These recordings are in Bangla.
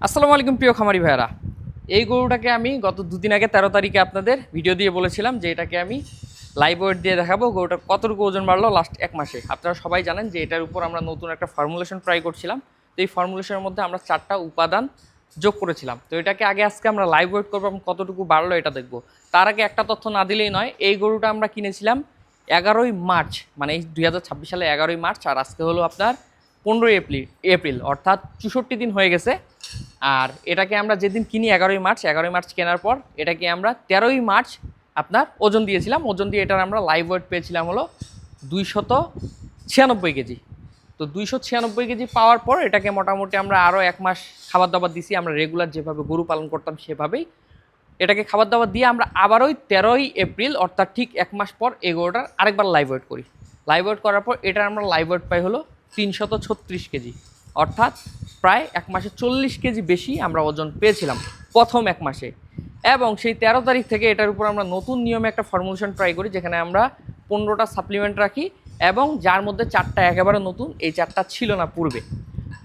আসসালামু আলাইকুম প্রিয় খামারি ভাইরা। এই গরুটাকে আমি গত দুদিন আগে 13 তারিখে আপনাদের ভিডিও দিয়ে বলেছিলাম যে এটাকে আমি লাইভ ওয়েট দিয়ে দেখাবো গরুটার কতটুকু ওজন বাড়লো লাস্ট এক মাসে। আপনারা সবাই জানেন যে এটার উপর আমরা নতুন একটা ফর্মুলেশন ট্রাই করছিলাম। তো এই ফর্মুলেশনের মধ্যে আমরা 4টা উপাদান যোগ করেছিলাম। তো এটাকে আজকে আমরা লাইভ ওয়েট করবো এবং কতটুকু বাড়লো এটা দেখবো। তার আগে একটা তথ্য না দিলেই নয়, এই গরুটা আমরা কিনেছিলাম 11ই মার্চ, মানে এই 2026 সালে 11ই মার্চ, আর আজকে হলো আপনার 15ই এপ্রিল, অর্থাৎ 64 দিন হয়ে গেছে। আর এটাকে আমরা যেদিন কিনি 11ই মার্চ কেনার পর এটাকে আমরা 13ই মার্চ আপনার ওজন দিয়েছিলাম। ওজন দিয়ে এটার আমরা লাইভ ওয়েট পেয়েছিলাম হলো 296 কেজি। তো 296 কেজি পাওয়ার পর এটাকে মোটামুটি আমরা আরও এক মাস খাবার দাবার দিছি। আমরা রেগুলার যেভাবে গরু পালন করতাম সেভাবেই এটাকে খাবার দাবার দিয়ে আমরা আবারই 13ই এপ্রিল, অর্থাৎ ঠিক এক মাস পর এই গরুটার আরেকবার লাইভ ওয়েট করি। লাইভ ওয়েট করার পর এটার আমরা লাইভ ওয়েট পাই হলো 336 কেজি, অর্থাৎ প্রায় এক মাসে 40 কেজি বেশি আমরা ওজন পেয়েছিলাম প্রথম এক মাসে। এবং সেই 13 তারিখ থেকে এটার উপর আমরা নতুন নিয়মে একটা ফর্মুলেশন ট্রাই করি, যেখানে আমরা 15টা সাপ্লিমেন্ট রাখি এবং যার মধ্যে 4টা একেবারে নতুন, এই 4টা ছিল না পূর্বে।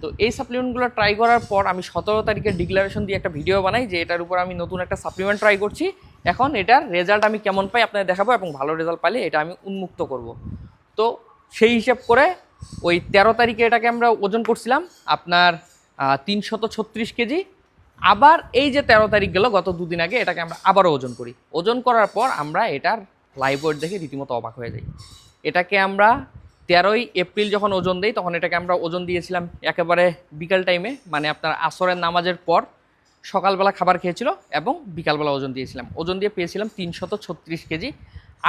তো এই সাপ্লিমেন্টগুলো ট্রাই করার পর আমি 17 তারিখে ডিক্লারেশন দিয়ে একটা ভিডিও বানাই যে এটার উপর আমি নতুন একটা সাপ্লিমেন্ট ট্রাই করছি। এখন এটার রেজাল্ট আমি কেমন পাই আপনাদের দেখাবো এবং ভালো রেজাল্ট পাইলে এটা আমি উন্মুক্ত করব। তো সেই হিসাব করে ওই 13 তারিখে এটাকে আমরা ওজন করছিলাম আপনার 336 কেজি। আবার এই যে 13 তারিখ গেল গত দুদিন আগে, এটাকে আমরা আবারও ওজন করি। ওজন করার পর আমরা এটার লাইভ ওয়েট দেখে রীতিমতো অবাক হয়ে যাই। এটাকে আমরা 13ই এপ্রিল যখন ওজন দিই তখন এটাকে আমরা ওজন দিয়েছিলাম একেবারে বিকাল টাইমে, মানে আপনার আসরের নামাজের পর। সকালবেলা খাবার খেয়েছিল এবং বিকালবেলা ওজন দিয়েছিলাম। ওজন দিয়ে পেয়েছিলাম 336 কেজি।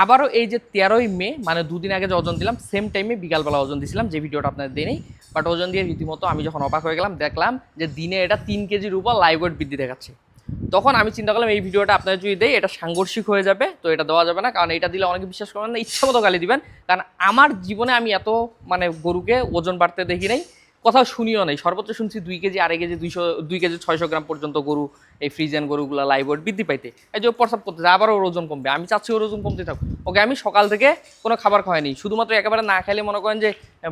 আবারও এই যে 13ই মে, মানে দুদিন আগে যে ওজন দিলাম সেম টাইমে বিকালবেলা ওজন দিয়েছিলাম, যে ভিডিওটা আপনাদের দিই। বাট ওজন দিয়ে রীতিমতো আমি যখন অবাক হয়ে গেলাম, দেখলাম যে দিনে এটা 3 কেজির উপর লাইভ ওয়েট বৃদ্ধি দেখাচ্ছে। তখন আমি চিন্তা করলাম এই ভিডিওটা আপনাদের যদি দেয় এটা সাংঘর্ষিক হয়ে যাবে, তো এটা দেওয়া যাবে না, কারণ এটা দিলে অনেকে বিশ্বাস করবেন না, ইচ্ছা মতো গালি দিবেন। কারণ আমার জীবনে আমি এত মানে গরুকে ওজন বাড়তে দেখি নাই, কোথাও শুনিও নাই। সর্বোচ্চ শুনছি 2 কেজি, 2.5 কেজি, 2 কেজি 600 গ্রাম পর্যন্ত গরু, এই ফ্রিজিয়ান গরুগুলো লাইভ ওয়েট বৃদ্ধি পাইতে। এই যে প্রস্রাব করতেছে, আবার ওর ওজন কমবে, আমি চাচ্ছি ওর ওজন কমতে থাকুক। ওকে আমি সকাল থেকে কোনো খাবার খাওয়াইনি, শুধুমাত্র একেবারে না খাইলে মনে করেন যে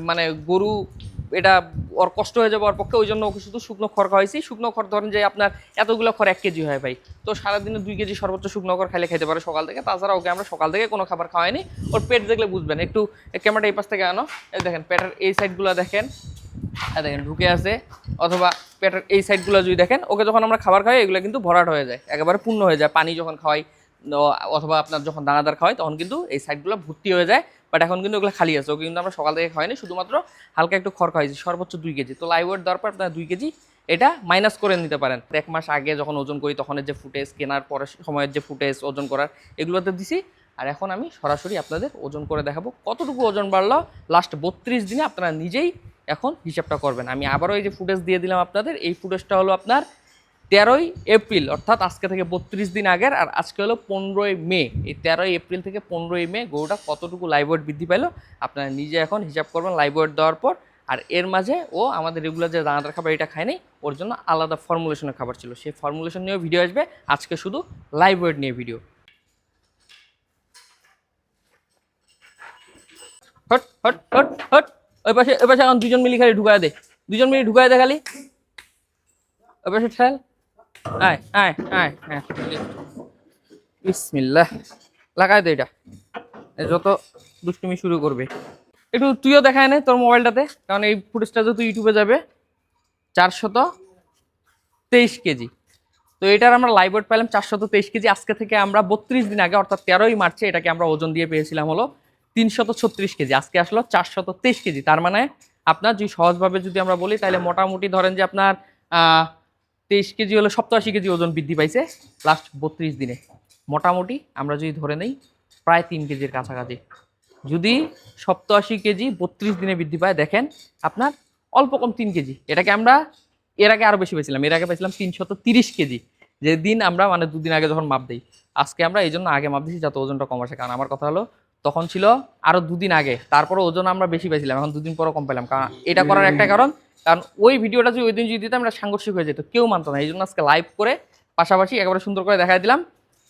মানে গরু এটা ওর কষ্ট হয়ে যাবে ওর পক্ষে, ওই জন্য ওকে শুধু শুকনো খড় খাওয়াইছি। শুকনো খড় ধরেন যে আপনার এতগুলো খড় 1 কেজি হয় ভাই, তো সারাদিনে 2 কেজি সর্বোচ্চ শুকনো খড় খাইলে খেতে পারে সকাল থেকে। তাছাড়া ওকে আমরা সকাল থেকে কোনো খাবার খাওয়াইনি। ওর পেট দেখলে বুঝবেন, একটু ক্যামেরাটা এই পাশ থেকে আনো, এই দেখেন পেটের এই সাইডগুলো দেখেন, দেখেন ঢুকে আছে, অথবা পেটের এই সাইডগুলো যদি দেখেন, ওকে যখন আমরা খাবার খাই এগুলো কিন্তু ভরাট হয়ে যায়, একেবারে পূর্ণ হয়ে যায়। পানি যখন খাওয়াই অথবা আপনার যখন দানাদার খাওয়াই তখন কিন্তু এই সাইডগুলো ভর্তি হয়ে যায়। বাট এখন কিন্তু ওগুলো খালি আছে। ওকে কিন্তু আমরা সকাল থেকে খাওয়াইনি, শুধুমাত্র হালকা একটু খড় খাওয়াইছি, সর্বোচ্চ 2 কেজি। তো লাইভ ওয়েট দেওয়ার পর আপনার 2 কেজি এটা মাইনাস করে নিতে পারেন। এক মাস আগে যখন ওজন করি তখনের যে ফুটেজ, কেনার পরের সময়ের যে ফুটেজ ওজন করার, এগুলোতে দিছি। আর এখন আমি সরাসরি আপনাদের ওজন করে দেখাবো কতটুকু ওজন বাড়লো লাস্ট 32 দিনে। আপনারা নিজেই এখন হিসাবটা করবেন। আমি আবারও এই যে ফুটেজ দিয়ে দিলাম আপনাদের, এই ফুটেজটা হলো আপনার 13ই এপ্রিল, অর্থাৎ আজকে থেকে 32 দিন আগের। আর আজকে হলো 15ই মে। এই 13ই এপ্রিল থেকে 15ই মে গরুটা কতটুকু লাইভ ওয়েট বৃদ্ধি পেলো আপনারা নিজে এখন হিসাব করবেন লাইভ ওয়েট দেওয়ার পর। আর এর মাঝে ও আমাদের রেগুলার যে দানাদার খাবার এটা খায় নাই, ওর জন্য আলাদা ফর্মুলেশনের খাবার ছিল, সেই ফর্মুলেশন নিয়েও ভিডিও আসবে। আজকে শুধু লাইভ ওয়েট নিয়ে video. Hot hot hot hot, ওই পাশে এখন 2জন মিলি খালি ঢুকায় দে, 2জন মিলি ঢুকায় দে খালি, ওই পাশে ঠেল। আয় আয় আয় হ্যাঁ, বিসমিল্লাহ, লাগায় দে এটা, যত দুষ্টুমি শুরু করবে। একটু তুইও দেখায় নে তোর মোবাইলটাতে, কারণ এই ফুটেজটা যত ইউটিউবে যাবে। 423 কেজি। তো এটার আমরা লাইভ ওয়েট পেলাম 423 কেজি। আজকে থেকে আমরা 32 দিন আগে, অর্থাৎ 13ই মার্চে এটাকে আমরা ওজন দিয়ে পেয়েছিলাম হলো 336 কেজি। আজকে আসলো 423 কেজি। তার মানে আপনার যদি সহজভাবে যদি আমরা বলি, তাহলে মোটামুটি ধরেন যে আপনার 23 কেজি হলো 87 কেজি ওজন বৃদ্ধি পাইছে লাস্ট 32 দিনে। মোটামুটি আমরা যদি ধরে নেই প্রায় 3 কেজির কাছাকাছি। যদি 87 কেজি 32 দিনে বৃদ্ধি পায়, দেখেন আপনার অল্প কম 3 কেজি। এটাকে আমরা এর আগে আরও বেশি পেয়েছিলাম, এর আগে পেয়েছিলাম 330 কেজি, যেদিন আমরা মানে দুদিন আগে যখন মাপ দিই। আজকে আমরা এই জন্য আগে মাপ দিচ্ছি যাতে ওজনটা কম আসে। কারণ আমার কথা হলো তখন ছিল আরও দুদিন আগে, তারপরে ওজন আমরা বেশি পেয়েছিলাম, এখন দুদিন পরও কম পেলাম। কারণ এটা করার একটা কারণ ওই ভিডিওটা যদি ওই দিন যদি দিতাম আমরা সাংঘর্ষিক হয়ে যেত, কেউ মানতো না। এই জন্য আজকে লাইভ করে পাশাপাশি একেবারে সুন্দর করে দেখাই দিলাম।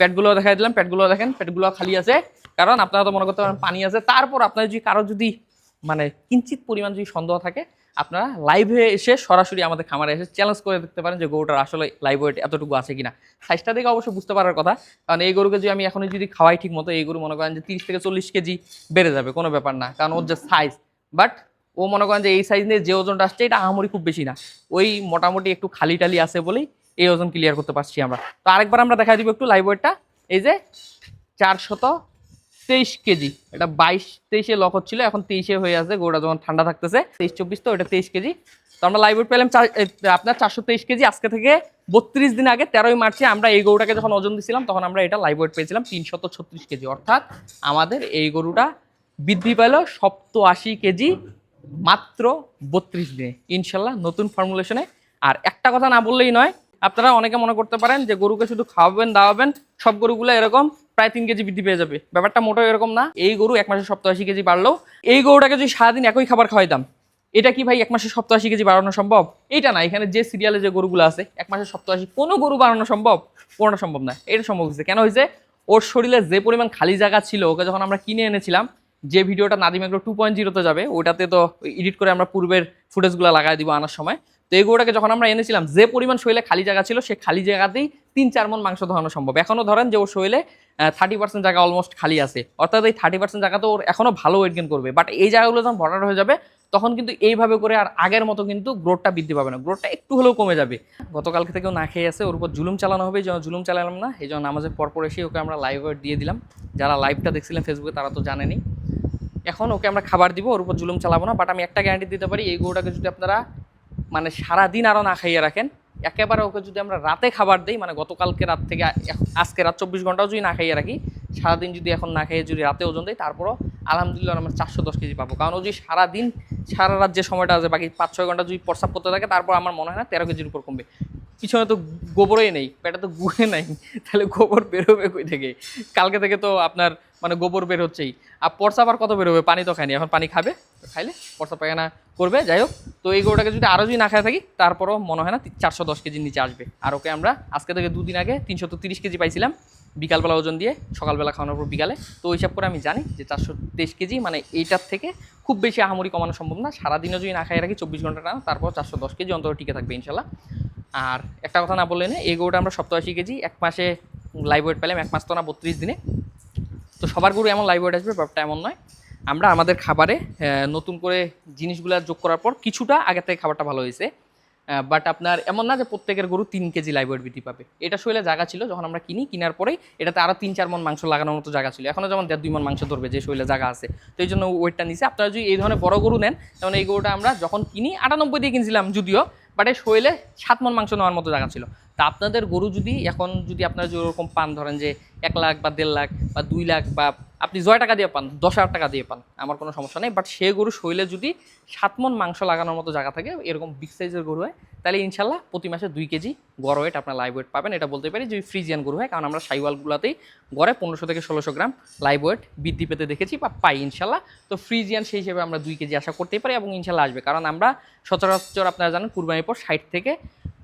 পেটগুলো দেখাই দিলাম, পেটগুলো দেখেন, পেটগুলো খালি আছে। কারণ আপনারা তো মনে করতে পারেন পানি আছে, তারপর আপনার যদি কারো যদি মানে কিঞ্চিত পরিমাণ যদি সন্দেহ থাকে, আপনারা লাইভে এসে সরাসরি আমাদের খামারে এসে চ্যালেঞ্জ করে দেখতে পারেন যে গরুটার আসলে লাইভ ওয়েট এতটুকু আছে কিনা। সাইজটা দেখে অবশ্যই বুঝতে পারার কথা, কারণ এই গরুকে যদি আমি এখনই যদি খাওয়াই ঠিক মতো, এই গরু মনে করেন যে 30 থেকে 40 কেজি বেড়ে যাবে, কোনো ব্যাপার না, কারণ ওর যে সাইজ। বাট ও মনে করেন যে এই সাইজ নিয়ে যে ওজনটা আসছে এটা আহামরি খুব বেশি না, ওই মোটামুটি একটু খালি টালি আছে বলেই এই ওজন ক্লিয়ার করতে পারছি আমরা। তো আরেকবার আমরা দেখা দিব একটু লাইভ ওয়েটটা। এই যে 423 কেজি, এটা 22-23-এ লক হচ্ছিল, এখন 23-এ হয়ে আছে, গরুটা যখন ঠান্ডা থাকতেছে 23-24, তো এটা 23 কেজি। তো আমরা লাইভ ওয়েট পেলাম আপনার 423 কেজি। আজকে থেকে 32 দিন আগে 13ই মার্চে আমরা এই গরুটাকে যখন ওজন দিছিলাম তখন আমরা এটা লাইভ ওয়েট পেয়েছিলাম 336 কেজি। অর্থাৎ আমাদের এই গরুটা বৃদ্ধি পেল 87 কেজি মাত্র 32 দিনে, ইনশাল্লাহ নতুন ফর্মুলেশনে। আর একটা কথা না বললেই নয়, আপনারা অনেকে মনে করতে পারেন যে গরুকে শুধু খাওয়াবেন দাওয়াবেন সব গরুগুলো এরকম প্রায় 3 কেজি বৃদ্ধি পেয়ে যাবে, ব্যাপারটা মোটেও এরকম না। এই গরু এক মাসে 87 কেজি বাড়লেও এই গরুটাকে যদি সারাদিন একই খাবার খাওয়াইতাম, এটা কি ভাই এক মাসে 87 কেজি বাড়ানো সম্ভব? এটা না, এখানে যে সিরিয়ালে যে গরুগুলো আছে এক মাসে 87 কোনো গরু বাড়ানো সম্ভব? কোনোটা সম্ভব না। এটা সম্ভব হয়েছে কেন হয়েছে? ওর শরীরে যে পরিমাণ খালি জায়গা ছিল, ওকে যখন আমরা কিনে এনেছিলাম, যে ভিডিওটা নাদিম এগ্রো 2.0-তে যাবে, ওটাতে তো এডিট করে আমরা পূর্বের ফুটেজগুলো লাগাই দিব আনার সময়। তো এই গরুটাকে যখন আমরা এনেছিলাম, যে পরিমাণ শরীরে খালি জায়গা ছিল, সে খালি জায়গাতেই 3-4 মণ মাংস ধরানো সম্ভব। এখনও ধরেন যে ওর শরীরে 30% জায়গা অলমোস্ট খালি আছে, অর্থাৎ এই 30% জায়গাতে ওর এখনও ভালো ওয়েট গেইন করবে। বাট এই জায়গাগুলো যখন ভরাট হয়ে যাবে, তখন কিন্তু এইভাবে করে আর আগের মতো কিন্তু গ্রোথটা বৃদ্ধি পাবে না, গ্রোথটা একটু হলেও কমে যাবে। গতকালকে থেকেও না খেয়ে আছে, ওর উপর জুলুম চালানো হবে, যেন জুলুম চালালাম না, এই জন্য নামাজের পরপর এসে ওকে আমরা লাইভ ওয়েট দিয়ে দিলাম। যারা লাইভটা দেখছিলেন ফেসবুকে তারা তো জানেনি। এখন ওকে আমরা খাবার দিব, ওর উপর জুলুম চালাবো না। বাট আমি একটা গ্যারান্টি দিতে পারি, এই গরুটাকে যদি আপনারা মানে সারাদিন আরও না খাইয়ে রাখেন, একেবারে ওকে যদি আমরা রাতে খাবার দিই, মানে গতকালকে রাত থেকে আজকে রাত 24 ঘন্টাও যদি না খাইয়ে রাখি, সারাদিন যদি এখন না খাইয়ে যদি রাতে ওজন দিই, তারপরও আলহামদুলিল্লাহ আমরা 410 কেজি পাবো। কারণ ও যদি সারাদিন সারা রাত যে সময়টা আছে, বাকি 5-6 ঘন্টা যদি প্রস্রাব করতে থাকে, তারপর আমার মনে হয় না 13 কেজির উপর কমবে। পিছনে তো গোবরই নেই, পেটে তো গুয়ে নাই, তাহলে গোবর বেরোবে কই থেকে? কালকে থেকে তো আপনার মানে গোবর বের হচ্ছেই, আর প্রস্রাব আর কত বেরোবে? পানি তো খায়নি, এখন পানি খাবে, খাইলে প্রস্রাব পায়খানা করবে। যাই হোক, তো এই গরুটাকে যদি আরও যদি না খায় থাকি, তারপরও মনে হয় না 410 কেজির নিচে আসবে। আর ওকে আমরা আজকে থেকে 2 দিন আগে 330 কেজি পাইছিলাম বিকালবেলা ওজন দিয়ে, সকালবেলা খাওয়ানোর পর বিকালে। তো ওই হিসাব করে আমি জানি যে 423 কেজি মানে এইটার থেকে খুব বেশি আহামরি কমানো সম্ভব না। সারাদিনও যদি না খাই রাখি 24 ঘন্টা না, তারপর 410 কেজি অন্তত টিকে থাকবে ইনশাল্লাহ। আর একটা কথা না বললে না, এই গরুটা আমরা 87 কেজি এক মাসে লাইভ ওয়েট পেলাম, এক মাস তো না 32 দিনে। তো সবার গরু এমন লাইভ ওয়েট আসবে ব্যাপারটা এমন নয়। আমরা আমাদের খাবারে নতুন করে জিনিসগুলো যোগ করার পর কিছুটা আগের থেকে খাবারটা ভালো হয়েছে। বাট আপনার এমন না যে প্রত্যেকের গরু 3 কেজি লাইভ ওয়েট বৃদ্ধি পাবে। এটা শরীরে জায়গা ছিল যখন আমরা কেনার পরেই এটাতে আরও 3-4 মণ মাংস লাগানোর মতো জায়গা ছিল, এখনও যেমন 1.5-2 মণ মাংস ধরবে যে শরীরে জায়গা আছে। তো এই জন্য ওয়েটটা নিচে। আপনারা যদি এই ধরনের বড় গরু নেন, যেমন এই গরুটা আমরা যখন কিনি 98 দিয়ে কিনছিলাম যদিও, বাট এই শরীরে 7 মণ মাংস নেওয়ার মতো জায়গা ছিল। তা আপনাদের গরু যদি এখন যদি আপনারা যদি ওরকম পান, ধরেন যে 1 লাখ বা 1.5 লাখ বা 2 লাখ বা আপনি 6 টাকা দিয়ে পান, 10,000 টাকা দিয়ে পান, আমার কোনো সমস্যা নেই। বাট সে গরু শরীরে যদি 7 মণ মাংস লাগানোর মতো জায়গা থাকে, এরকম বিগ সাইজের গরু হয়, তাহলে ইনশাল্লাহ প্রতি মাসে 2 কেজি গড় ওয়েট আপনার লাইভ ওয়েট পাবেন। এটা বলতে পারি যে ফ্রিজিয়ান গরু হয়, কারণ আমরা সাইওয়ালগুলোতেই গড়ে 1500 থেকে 1600 গ্রাম লাইভ ওয়েট বৃদ্ধি পেতে দেখেছি বা পাই ইনশাল্লাহ। তো ফ্রিজিয়ান সেই হিসেবে আমরা 2 কেজি আশা করতেই পারি এবং ইনশাল্লাহ আসবে। কারণ আমরা সচরাচর আপনারা জানেন কুরবানির পর 60 থেকে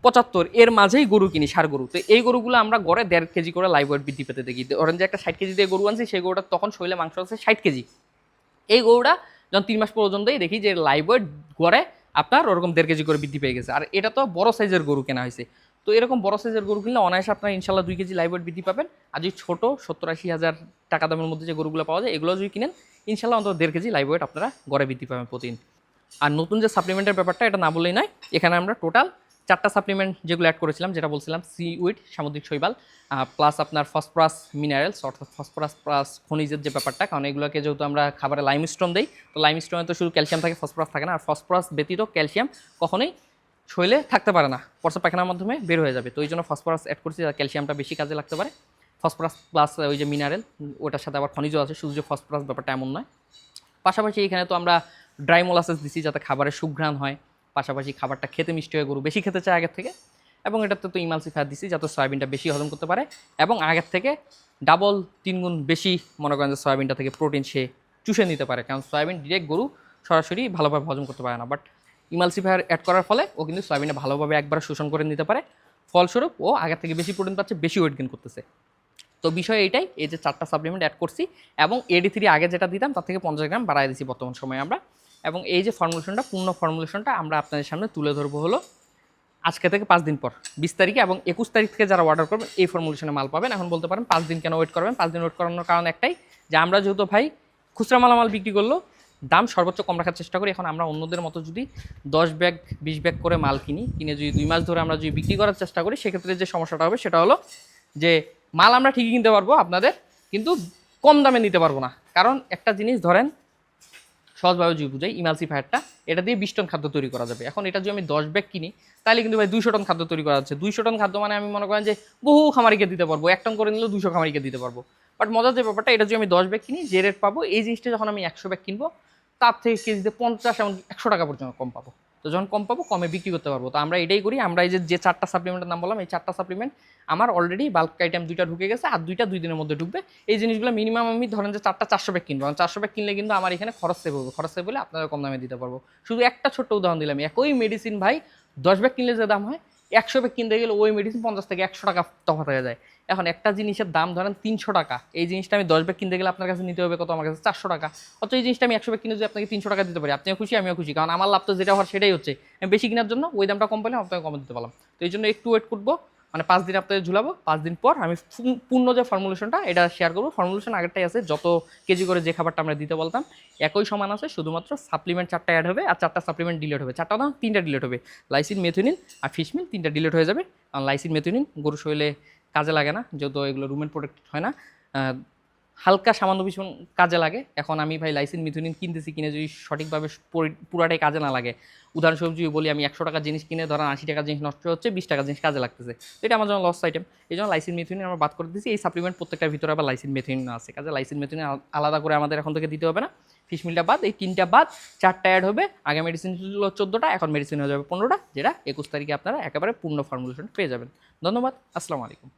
75 এর মাঝেই গরু কিনি, সার গরু। তো এই গরুগুলো আমরা গড়ে 1.5 কেজি করে লাইভ ওয়েট বৃদ্ধি পেতে দেখি। ধরেন যে একটা 60 কেজি দিয়ে গরু আনছি, সেই গরুটা তখন শরীরে মাংস আছে 60 কেজি। এই গরুটা যখন 3 মাস পর্যন্তই দেখি যে লাইভ ওয়েট গড়ে আপনার ওরকম 1.5 কেজি করে বৃদ্ধি পেয়ে গেছে। আর এটা তো বড় সাইজের গরু কেনা হয়েছে। তো এরকম বড় সাইজের গরু কিনলে অনায়াসে আপনার ইনশাল্লাহ 2 কেজি লাইভ ওয়েট বৃদ্ধি পাবেন। আর যদি ছোটো 70-80 হাজার টাকা দামের মধ্যে যে গরুগুলো পাওয়া যায়, এগুলো যদি কিনেন ইনশাল্লাহ অন্তত 1.5 কেজি লাইভ ওয়েট আপনারা গড়ে বৃদ্ধি পাবেন প্রতিদিন। আর নতুন যে সাপ্লিমেন্টের ব্যাপারটা, এটা না বললেই নয়, এখানে আমরা টোটাল 4টা সাপ্লিমেন্ট যেগুলো অ্যাড করেছিলাম, যেটা বলছিলাম সি উইড সামুদ্রিক শৈবাল, প্লাস আপনার ফসফরাস মিনারেলস অর্থাৎ ফসফরাস প্লাস খনিজের যে ব্যাপারটা, কারণ এগুলোকে যেহেতু আমরা খাবারে লাইমস্টোন দিই, তো লাইমস্টোনে তো শুধু ক্যালসিয়াম থাকে, ফসফরাস থাকে না। আর ফসফরাস ব্যতীত ক্যালসিয়াম কখনোই শরীরে থাকতে পারে না, প্রস্রাব পায়খানার মাধ্যমে বের হয়ে যাবে। তো ওই জন্য ফসফরাস অ্যাড করছি, ক্যালসিয়ামটা বেশি কাজে লাগতে পারে। ফসফরাস প্লাস ওই যে মিনারেল, ওটার সাথে আবার খনিজও আছে, শুধু যে ফসফরাস ব্যাপারটা এমন নয়। পাশাপাশি এখানে তো আমরা ড্রাই মোলাসেস দিছি যাতে খাবারের সুঘ্রাণ হয়, পাশাপাশি খাবারটা খেতে মিষ্টি হয়ে গরু বেশি খেতে চায় আগের থেকে। এবং এটাতে তো ইমালসিফায়ার দিছি যাতে সয়াবিনটা বেশি হজম করতে পারে এবং আগের থেকে ডাবল 3 গুণ বেশি মনে করেন যে সয়াবিনটা থেকে প্রোটিন সে চুষে নিতে পারে, কারণ সয়াবিন ডিরেক্ট গরু সরাসরি ভালোভাবে হজম করতে পারে না। বাট ইমালসিফায়ার অ্যাড করার ফলে ও কিন্তু সয়াবিনটা ভালোভাবে একবার শোষণ করে নিতে পারে, ফলস্বরূপ ও আগের থেকে বেশি প্রোটিন পাচ্ছে, বেশি ওয়েট গেইন করতেছে। তো বিষয় এইটাই, এই যে 4টা সাপ্লিমেন্ট অ্যাড করছি এবং AD3 আগে যেটা দিতাম তার থেকে 50 গ্রাম বাড়ায় দিচ্ছি বর্তমান সময়ে আমরা। এবং এই যে ফর্মুলেশনটা, পূর্ণ ফর্মুলেশনটা আমরা আপনাদের সামনে তুলে ধরবো হলো আজকে থেকে 5 দিন পর 20 তারিখে, এবং 21 তারিখ থেকে যারা অর্ডার করবেন এই ফর্মুলেশনে মাল পাবেন। এখন বলতে পারেন 5 দিন কেন ওয়েট করবেন? 5 দিন ওয়েট করানোর কারণ একটাই, যে আমরা যেহেতু ভাই খুচরা মালামাল বিক্রি করলেও দাম সর্বোচ্চ কম রাখার চেষ্টা করি। এখন আমরা অন্যদের মতো যদি 10 ব্যাগ 20 ব্যাগ করে মাল কিনে যদি 2 মাস ধরে আমরা যদি বিক্রি করার চেষ্টা করি, সেক্ষেত্রে যে সমস্যাটা হবে সেটা হলো যে মাল আমরা ঠিকই কিনতে পারবো আপনাদের, কিন্তু কম দামে নিতে পারবো না। কারণ একটা জিনিস ধরেন, সহজভাবে যদি বুঝাই, ইমালসিফায়ারটা এটা দিয়ে 20 টন খাদ্য তৈরি করা যাবে। এখন এটা যদি আমি 10 ব্যাগ কিনি, তাহলে কিন্তু ভাই 200 টন খাদ্য তৈরি করা যাচ্ছে। 200 টন খাদ্য মানে আমি মনে করেন যে বহু খামারিকে দিতে পারবো, 1 টন করে নিলেও 200 খামারিকে দিতে পারবো। বাট মজার যে ব্যাপারটা, এটা যদি আমি 10 ব্যাগ কিনি, যে রেট পাবো, এই জিনিসটা যখন আমি 100 ব্যাগ কিনবো, তার থেকে কেজিতে 50 এবং 100 টাকা পর্যন্ত কম পাবো। তো যখন কম পাবো, কমে বিক্রি করতে পারবো। তো আমরা এটাই করি। আমরা এই যে 4টা সাপ্লিমেন্টের নাম বললাম, এই 4টা সাপ্লিমেন্ট আমার অলরেডি বাল্ক আইটেম 2টা ঢুকে গেছে, আর 2টা 2 দিনের মধ্যে ঢুকবে। এই জিনিসগুলো মিনিমাম আমি ধরেন যে 4টা 400 ব্যাগ কিনবো। 400 ব্যাগ কিনলে কিন্তু আমার এখানে খরচ সেভ হবে। খরচ সেভ হলে আপনারা কম দামে দিতে পারবো। শুধু একটা ছোট্ট উদাহরণ দিলাম, একই মেডিসিন ভাই 10 ব্যাগ কিনলে যে দাম হয়, 100 ব্যাগ কিনতে গেলে ওই মেডিসিন 50 থেকে 100 টাকা তফাৎ হয়ে যায়। এখন একটা জিনিসের দাম ধরেন 300 টাকা, এই জিনিসটা আমি 10 ব্যাগ কিনতে গেলে আপনার কাছে নিতে হবে কত? আমার কাছে 400 টাকা। অথচ এই জিনিসটা আমি 100 ব্যাগ কিনে যদি আপনাকে 300 টাকা দিতে পারি, আপনিও খুশি, আমিও খুশি। কারণ আমার লাভ তো যেটা হওয়ার সেটাই হচ্ছে, আমি বেশি কেনার জন্য ওই দামটা কম পেলে আপনাকে কমে দিতে পারলাম। তো এই জন্য একটু ওয়েট করবো, মানে 5 দিন আপনাদের ঝুলাবো। 5 দিন পর আমি পূর্ণ যে ফর্মুলেশনটা এটা শেয়ার করবো। ফর্মুলেশন আগেরটাই আছে, যত কেজি করে যে খাবারটা আমরা দিতে বলতাম একই সমান আছে, শুধুমাত্র সাপ্লিমেন্ট 4টা অ্যাড হবে, আর 4টা সাপ্লিমেন্ট ডিলিট হবে। 4টা না, 3টা ডিলিট হবে। লাইসিন, মেথিওনিন আর ফিশমিল 3টা ডিলিট হয়ে যাবে। কারণ লাইসিন মেথিওনিন গরু শরীরে কাজে লাগে না, যেহেতু এগুলো রুমেন প্রোটেক্টেড হয় না, হালকা সামান্য ভীষণ কাজে লাগে। এখন আমি ভাই লাইসিন মিথুনিন কিনতেছি, কিনে যদি সঠিকভাবে পুরাটাই কাজে না লাগে, উদাহরণস্বরূপ যদি বলি আমি 100 টাকা জিনিস কিনে ধরেন 80 টাকা জিনিস নষ্ট হচ্ছে, 20 টাকা জিনিস কাজে লাগতেছে, তো এটা আমার জন্য লস আইটেম। এই জন্য লাইসিন মেথিওনিন আমরা বাদ করে দিচ্ছি। এই সাপ্লিমেন্ট প্রত্যেকটার ভিতরে আবার লাইসিন মেথিওনিন আছে, কাজে লাইসিন মেথিওনিন আলাদা করে আমাদের এখন থেকে দিতে হবে না। ফিশ মিলটা বাদ, এই 3টা বাদ 4টা অ্যাড হবে। আগে মেডিসিন ছিল 14টা, এখন মেডিসিন হয়ে যাবে 15টা, যেটা 21 তারিখে আপনারা একেবারে পূর্ণ ফর্মুলেশন পেয়ে যাবেন। ধন্যবাদ, আসসালামু আলাইকুম।